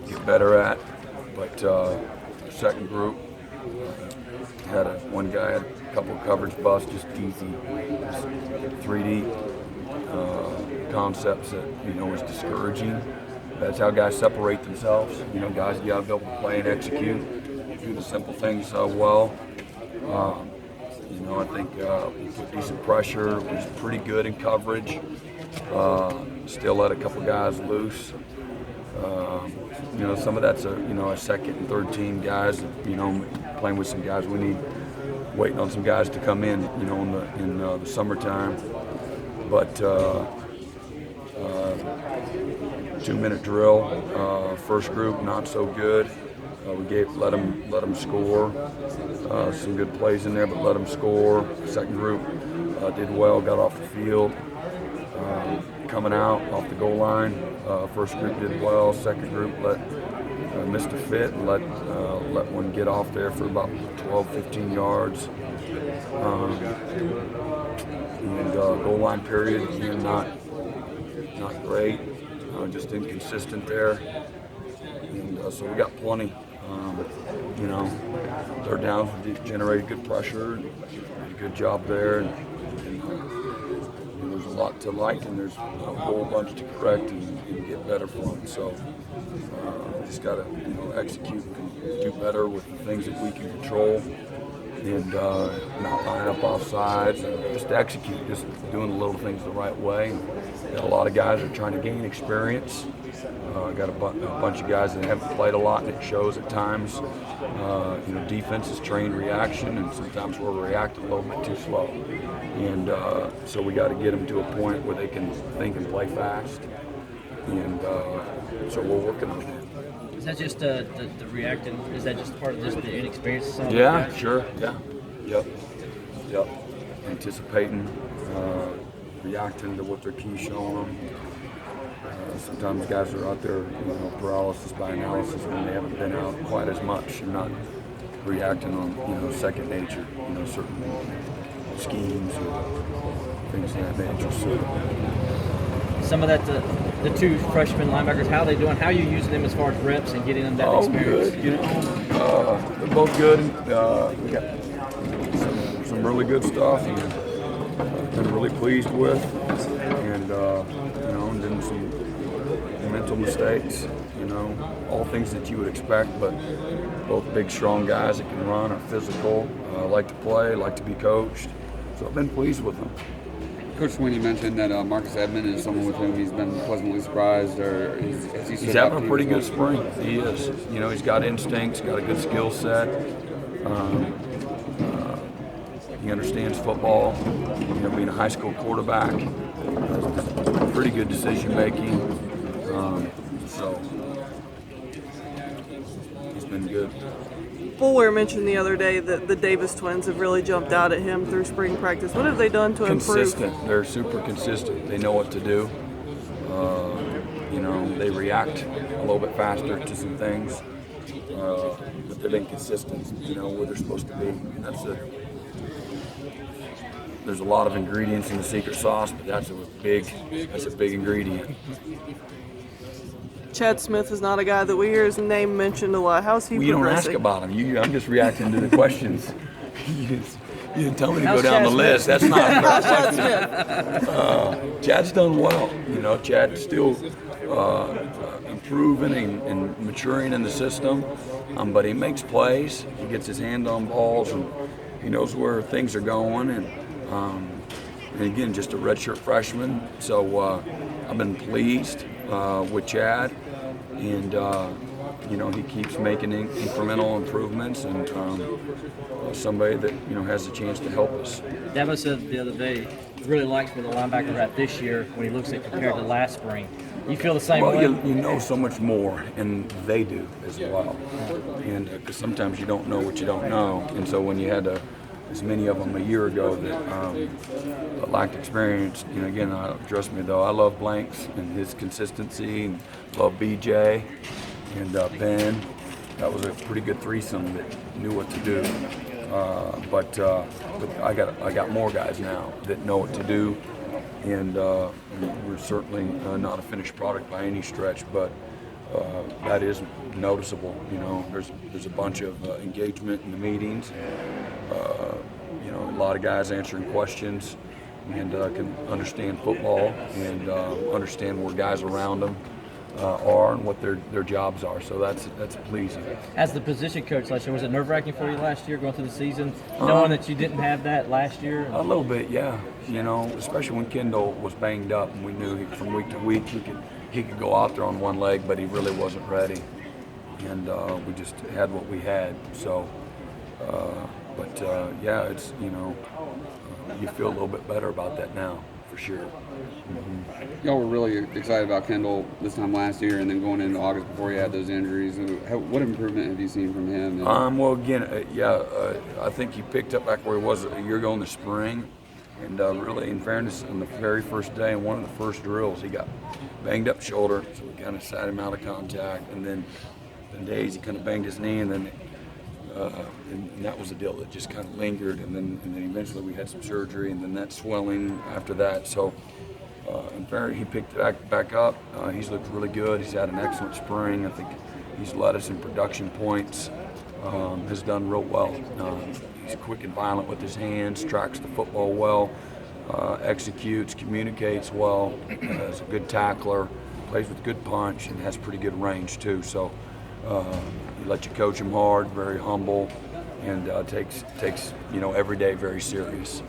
get better at. But second group had one guy had a couple of coverage busts, just easy, just 3D concepts that is discouraging. That's how guys separate themselves. Guys got to be able to play and execute, do the simple things well. I think we put decent pressure. Was pretty good in coverage. Still let a couple guys loose. Some of that's a second and third team guys. Playing with some guys. We need waiting on some guys to come in. In the summertime. But 2-minute drill. First group not so good. We let them score. Some good plays in there, but let them score. Second group did well, got off the field. Coming out off the goal line, first group did well. Second group missed a fit and let one get off there for about 12-15 yards. And goal line period again not great, just inconsistent there. And so we got plenty. Third downs generated good pressure, did a good job there, and there's a lot to like, and there's a whole bunch to correct and get better from. So just got to execute and do better with the things that we can control, and not line up off sides, and just execute, just doing the little things the right way. Got a lot of guys that are trying to gain experience. Got a bunch of guys that haven't played a lot, and it shows at times. Defense is trained reaction, and sometimes we're reacting a little bit too slow. And so we got to get them to a point where they can think and play fast. And so we're working on that. Is that just the reacting? Is that just part of just the inexperience? Of some yeah, sure. Yeah. Yep. Anticipating, reacting to what their key's showing them. Sometimes guys are out there, paralysis by analysis when they haven't been out quite as much and not reacting on, second nature, certain schemes or things of that nature. So some of that, the two freshman linebackers, how are they doing? How are you using them as far as reps and getting them that experience? Good. They're both good. We got some really good stuff. And been really pleased with, and then some mental mistakes, all things that you would expect, but both big, strong guys that can run, are physical, like to play, like to be coached. So I've been pleased with them. Coach Sweeney mentioned that Marcus Edmond is someone with whom he's been pleasantly surprised, or he's having a pretty good spring. He is. He's got instincts, got a good skill set. He understands football. Being a high school quarterback, pretty good decision making. So he's been good. Fuller mentioned the other day that the Davis twins have really jumped out at him through spring practice. What have they done to improve? Consistent. They're super consistent. They know what to do. They react a little bit faster to some things, but they've been consistent. Where they're supposed to be. And there's a lot of ingredients in the secret sauce, but that's a big ingredient. Chad Smith is not a guy that we hear his name mentioned a lot. How's he progressing? You don't ask about him. I'm just reacting to the questions. You didn't tell me to go down the list. That's not a fair question. Chad's done well. Chad's still improving and maturing in the system, but he makes plays. He gets his hand on balls, and he knows where things are going. And again, just a redshirt freshman. So I've been pleased with Chad, and he keeps making incremental improvements, and somebody that has a chance to help us. Devin said the other day really likes where the linebacker at this year when he looks at compared to last spring. You feel the same way? You know so much more, and they do as well. And because sometimes you don't know what you don't know, and so when you had as many of them a year ago that lacked experience, again, trust me though, I love Blanks and his consistency, and love BJ and Ben. That was a pretty good threesome that knew what to do. But I got more guys now that know what to do, and we're certainly not a finished product by any stretch, but that is noticeable. You know, there's a bunch of engagement in the meetings. You know, a lot of guys answering questions and can understand football and understand where guys around them are and what their jobs are. So that's pleasing. As the position coach last year, was it nerve-wracking for you last year going through the season, knowing that you didn't have that last year? A little bit, yeah. You know, especially when Kendall was banged up, and we knew from week to week he could go out there on one leg, but he really wasn't ready, and we just had what we had. So, yeah, it's, you know, you feel a little bit better about that now, for sure. Y'all were really excited about Kendall this time last year, and then going into August before he had those injuries. What improvement have you seen from him? Well, again, I think he picked up back where he was a year ago in the spring. And really, in fairness, on the very first day, in one of the first drills, he got banged up shoulder, so we kind of sat him out of contact. And then the days he kind of banged his knee, and then and that was the deal that just kind of lingered. And then eventually we had some surgery, and then that swelling after that. So in fairness, he picked it back up. He's looked really good. He's had an excellent spring. I think he's led us in production points. Has done real well. He's quick and violent with his hands, tracks the football well, executes, communicates well, is a good tackler, plays with good punch, and has pretty good range too. So he lets you coach him hard, very humble, and takes every day very serious.